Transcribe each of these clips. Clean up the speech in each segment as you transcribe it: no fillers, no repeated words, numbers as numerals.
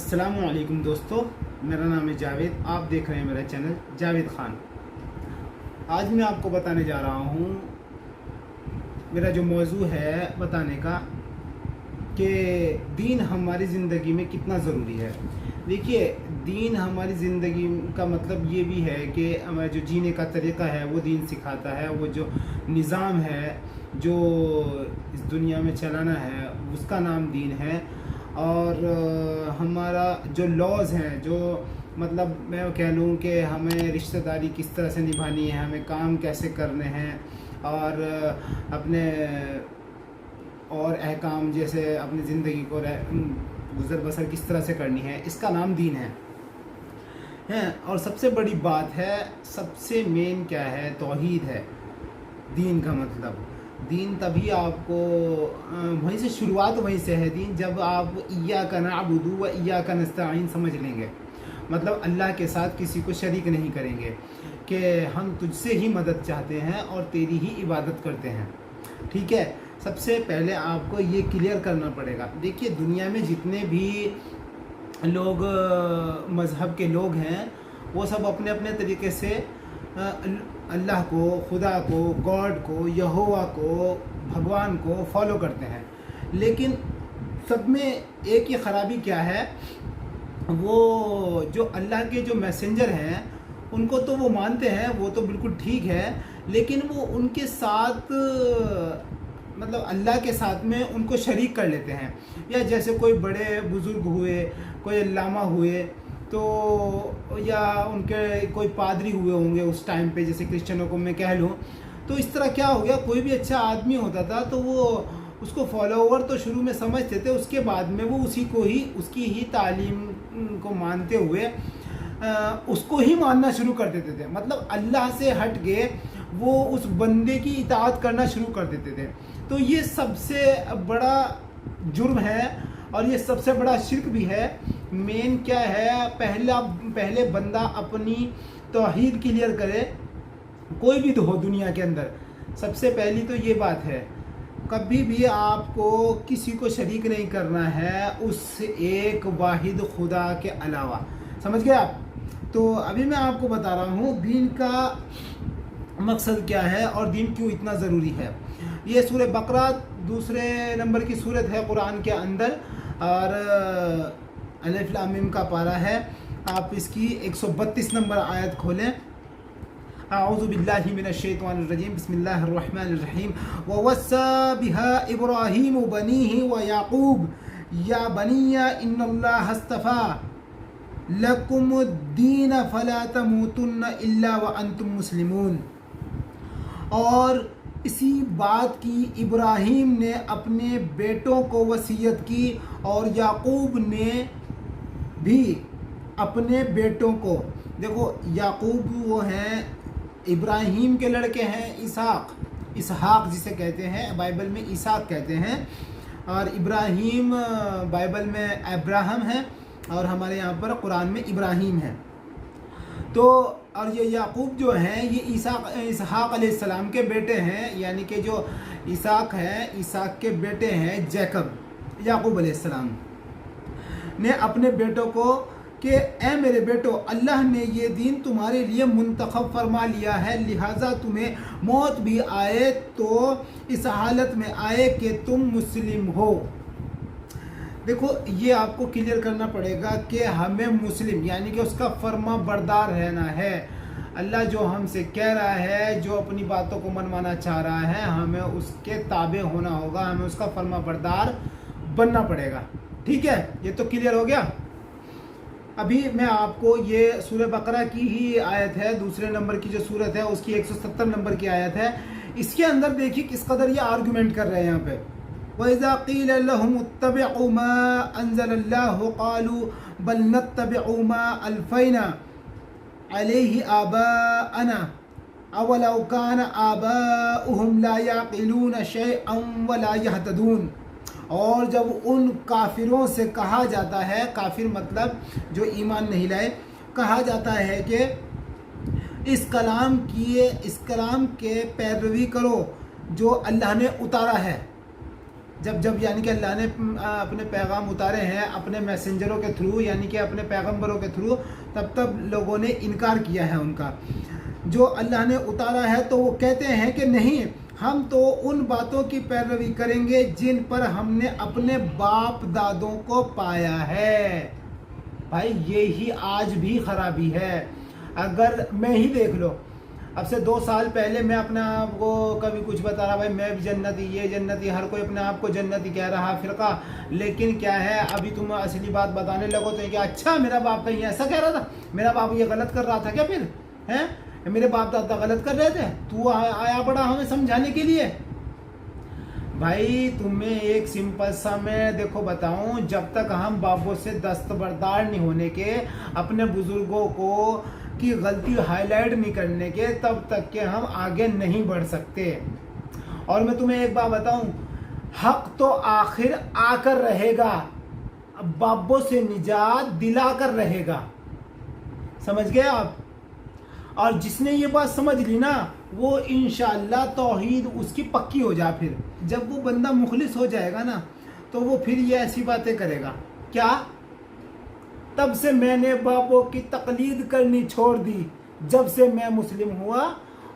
अस्सलामुअलैकुम दोस्तों, मेरा नाम है जावेद। आप देख रहे हैं मेरा चैनल जावेद ख़ान। आज मैं आपको बताने जा रहा हूँ, मेरा जो मौजू है बताने का, कि दीन हमारी ज़िंदगी में कितना ज़रूरी है। देखिए, दीन हमारी ज़िंदगी का मतलब ये भी है कि हमारा जो जीने का तरीक़ा है वो दीन सिखाता है। वो जो निज़ाम है जो इस दुनिया में चलाना है उसका नाम दीन है। और हमारा जो लॉज़ हैं, जो मतलब मैं कह लूँ कि हमें रिश्तेदारी किस तरह से निभानी है, हमें काम कैसे करने हैं, और अपने और अहकाम जैसे अपनी ज़िंदगी को गुज़र बसर किस तरह से करनी है, इसका नाम दीन है। और सबसे बड़ी बात है, सबसे मेन क्या है, तौहीद है। दीन का मतलब, दीन तभी आपको वहीं से शुरुआत वहीं से है दीन, जब आप इय्याका नअबुदु व इय्याका नस्तईन समझ लेंगे। मतलब अल्लाह के साथ किसी को शरीक नहीं करेंगे कि हम तुझसे ही मदद चाहते हैं और तेरी ही इबादत करते हैं। ठीक है, सबसे पहले आपको ये क्लियर करना पड़ेगा। देखिए, दुनिया में जितने भी लोग मज़हब के लोग हैं वो सब अपने अपने तरीके से अल्लाह को, खुदा को, गॉड को, यहोवा को, भगवान को फॉलो करते हैं। लेकिन सब में एक ही ख़राबी क्या है, वो जो अल्लाह के जो मैसेंजर हैं उनको तो वो मानते हैं, वो तो बिल्कुल ठीक है, लेकिन वो उनके साथ मतलब अल्लाह के साथ में उनको शरीक कर लेते हैं। या जैसे कोई बड़े बुज़ुर्ग हुए, कोई अल्लामा हुए, तो या उनके कोई पादरी हुए होंगे उस टाइम पे, जैसे क्रिश्चियनों को मैं कह लूँ। तो इस तरह क्या हो गया, कोई भी अच्छा आदमी होता था तो वो उसको फॉलोवर तो शुरू में समझते थे, उसके बाद में वो उसी को ही, उसकी ही तालीम को मानते हुए उसको ही मानना शुरू कर देते थे। मतलब अल्लाह से हट के वो उस बंदे की इताअत करना शुरू कर देते थे। तो ये सबसे बड़ा जुर्म है और ये सबसे बड़ा शिर्क भी है। मेन क्या है, पहले बंदा अपनी तौहीद क्लियर करे, कोई भी तो हो दुनिया के अंदर। सबसे पहली तो ये बात है, कभी भी आपको किसी को शरीक नहीं करना है उस एक वाहिद खुदा के अलावा। समझ गए आप? तो अभी मैं आपको बता रहा हूँ दीन का मकसद क्या है और दीन क्यों इतना ज़रूरी है। ये सूरह बकरा दूसरे नंबर की सूरत है कुरान के अंदर, और अलिफ लाम मीम का पारा है। आप इसकी 132 नंबर आयत खोलें। आऊज़ु बिल्लाहि मिनश शैतानिर रजीम, बिस्मिल्लाहिर रहमानिर रहीम। ववस्सा बिहा इब्राहीम बनीहि व याकूब या बनिया इन्नल्लाह अस्तफा लकुमुद्दीन फला तमूतुन्ना इल्ला व अंतुम मुस्लिमून। और इसी बात की इब्राहीम ने अपने बेटों को वसीयत की और याकूब ने भी अपने बेटों को। देखो, याकूब वो हैं, इब्राहीम के लड़के हैं इसहाक जिसे कहते हैं, बाइबल में इसाक कहते हैं, और इब्राहीम बाइबल में अब्राहम है, और हमारे यहाँ पर कुरान में इब्राहीम है। तो और ये याकूब जो हैं ये इसहाक अलैहिस्सलाम के बेटे हैं, यानी कि जो इसाक है, इसाक के बेटे हैं जैकब। याकूब अलैहिस्सलाम ने अपने बेटों को कि ए मेरे बेटो, अल्लाह ने ये दीन तुम्हारे लिए मुंतखब फरमा लिया है, लिहाजा तुम्हें मौत भी आए तो इस हालत में आए कि तुम मुस्लिम हो। देखो, ये आपको क्लियर करना पड़ेगा कि हमें मुस्लिम यानी कि उसका फर्मा बरदार रहना है। अल्लाह जो हमसे कह रहा है, जो अपनी बातों को मनवाना चाह रहा है, हमें उसके ताबे होना होगा, हमें उसका फर्मा बरदार बनना पड़ेगा। ठीक है, ये तो क्लियर हो गया। अभी मैं आपको ये सूरह बकरा की ही आयत है, दूसरे नंबर की जो सूरत है उसकी 170 नंबर की आयत है। इसके अंदर देखिए किस कदर ये आर्गुमेंट कर रहे हैं यहाँ पे। वइज़ा क़ील लहुम इत्तबिअू मा अंज़लल्लाहु क़ालू बल नत्तबिअू मा अल्फ़ैना अलैहि आबाअना अवलौ कान आबाउहुम ला याक़िलून शैअन वला यहतदून। और जब उन काफिरों से कहा जाता है, काफिर मतलब जो ईमान नहीं लाए, कहा जाता है कि इस कलाम के पैरवी करो जो अल्लाह ने उतारा है, जब यानी कि अल्लाह ने अपने पैगाम उतारे हैं अपने मैसेंजरों के थ्रू, यानी कि अपने पैगंबरों के थ्रू, तब लोगों ने इनकार किया है उनका। जो अल्लाह ने उतारा है तो वो कहते हैं कि नहीं, हम तो उन बातों की पैरवी करेंगे जिन पर हमने अपने बाप दादों को पाया है। भाई ये ही आज भी खराबी है। अगर मैं ही देख लो, अब से 2 साल पहले मैं अपने आप को कभी कुछ बता रहा, भाई मैं भी जन्नती, ये जन्नती, हर कोई अपने आप को जन्नती कह रहा फिरका। लेकिन क्या है, अभी तुम असली बात बताने लगो तो क्या अच्छा मेरा बाप कहीं ऐसा कह रहा था, मेरा बाप ये गलत कर रहा था क्या, फिर हैं मेरे बाप दादा गलत कर रहे थे, तू आया बड़ा हमें समझाने के लिए। भाई तुम्हें एक सिंपल सा मैं देखो बताऊं, जब तक हम बापों से दस्तबरदार नहीं होने के, अपने बुजुर्गों को की गलती हाईलाइट नहीं करने के, तब तक के हम आगे नहीं बढ़ सकते। और मैं तुम्हें एक बात बताऊं, हक तो आखिर आकर रहेगा, बापों से निजात दिलाकर रहेगा। समझ गए आप? और जिसने ये बात समझ ली ना, वो इंशाअल्लाह तौहीद उसकी पक्की हो जा। फिर जब वो बंदा मुखलिस हो जाएगा ना, तो वो फिर ये ऐसी बातें करेगा, क्या तब से मैंने बापों की तकलीद करनी छोड़ दी, जब से मैं मुस्लिम हुआ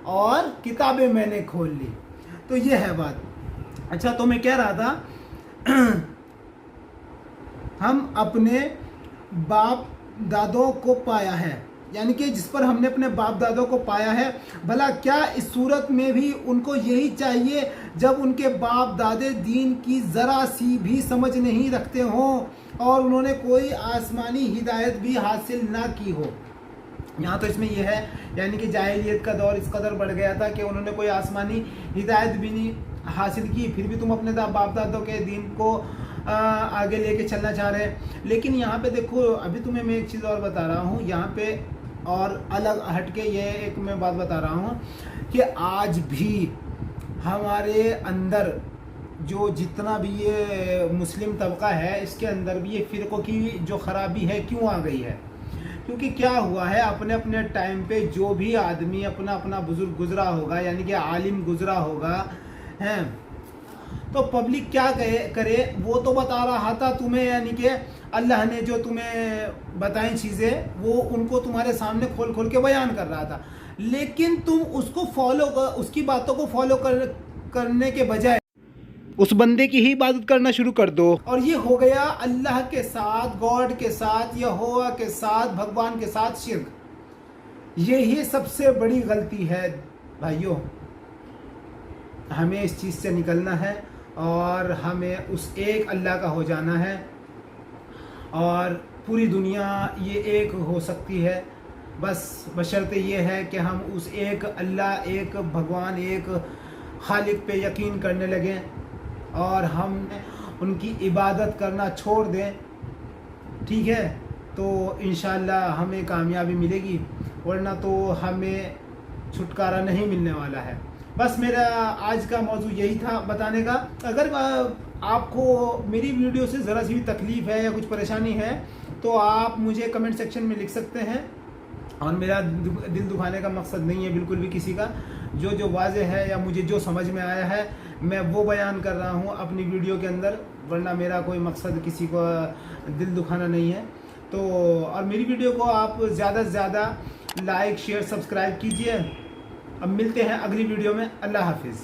और किताबें मैंने खोल ली। तो ये है बात। अच्छा, तो मैं कह रहा था हम अपने बाप दादों को पाया है, यानी कि जिस पर हमने अपने बाप दादों को पाया है, भला क्या इस सूरत में भी उनको यही चाहिए जब उनके बाप दादे दीन की ज़रा सी भी समझ नहीं रखते हों और उन्होंने कोई आसमानी हिदायत भी हासिल ना की हो। यहाँ तो इसमें यह है, यानी कि जाहिलियत का दौर इस कदर बढ़ गया था कि उन्होंने कोई आसमानी हिदायत भी नहीं हासिल की, फिर भी तुम अपने बाप दादों के दीन को आगे लेके चलना चाह रहे हैं। लेकिन यहाँ पे देखो, अभी तुम्हें मैं एक चीज़ और बता रहा हूँ यहाँ पे, और अलग हटके ये एक मैं बात बता रहा हूँ कि आज भी हमारे अंदर जो जितना भी ये मुस्लिम तबका है, इसके अंदर भी ये फ़िरक़ों की जो ख़राबी है क्यों आ गई है? क्योंकि क्या हुआ है, अपने अपने टाइम पे जो भी आदमी अपना अपना बुजुर्ग गुजरा होगा, यानी कि आलिम गुजरा होगा, हैं, तो पब्लिक क्या करे, वो तो बता रहा था तुम्हें, यानी कि अल्लाह ने जो तुम्हें बताई चीज़ें वो उनको तुम्हारे सामने खोल खोल के बयान कर रहा था। लेकिन तुम उसको उसकी बातों को फॉलो करने के बजाय उस बंदे की ही इबादत करना शुरू कर दो। और ये हो गया अल्लाह के साथ, गॉड के साथ, यहोवा के साथ, भगवान के साथ शिर्क। यही सबसे बड़ी गलती है भाइयों। हमें इस चीज़ से निकलना है और हमें उस एक अल्लाह का हो जाना है, और पूरी दुनिया ये एक हो सकती है, बस बशर्ते ये है कि हम उस एक अल्लाह, एक भगवान, एक खालिक पे यकीन करने लगें और हम उनकी इबादत करना छोड़ दें। ठीक है, तो इंशाअल्लाह हमें कामयाबी मिलेगी, वरना तो हमें छुटकारा नहीं मिलने वाला है। बस मेरा आज का मौजू यही था बताने का। अगर आपको मेरी वीडियो से ज़रा सी भी तकलीफ़ है या कुछ परेशानी है तो आप मुझे कमेंट सेक्शन में लिख सकते हैं, और मेरा दिल दुखाने का मकसद नहीं है बिल्कुल भी किसी का। जो वाज़ेह है या मुझे जो समझ में आया है मैं वो बयान कर रहा हूँ अपनी वीडियो के अंदर, वरना मेरा कोई मकसद किसी को दिल दुखाना नहीं है। तो और मेरी वीडियो को आप ज़्यादा से ज़्यादा लाइक, शेयर, सब्सक्राइब कीजिए। अब मिलते हैं अगली वीडियो में। अल्लाह हाफिज़।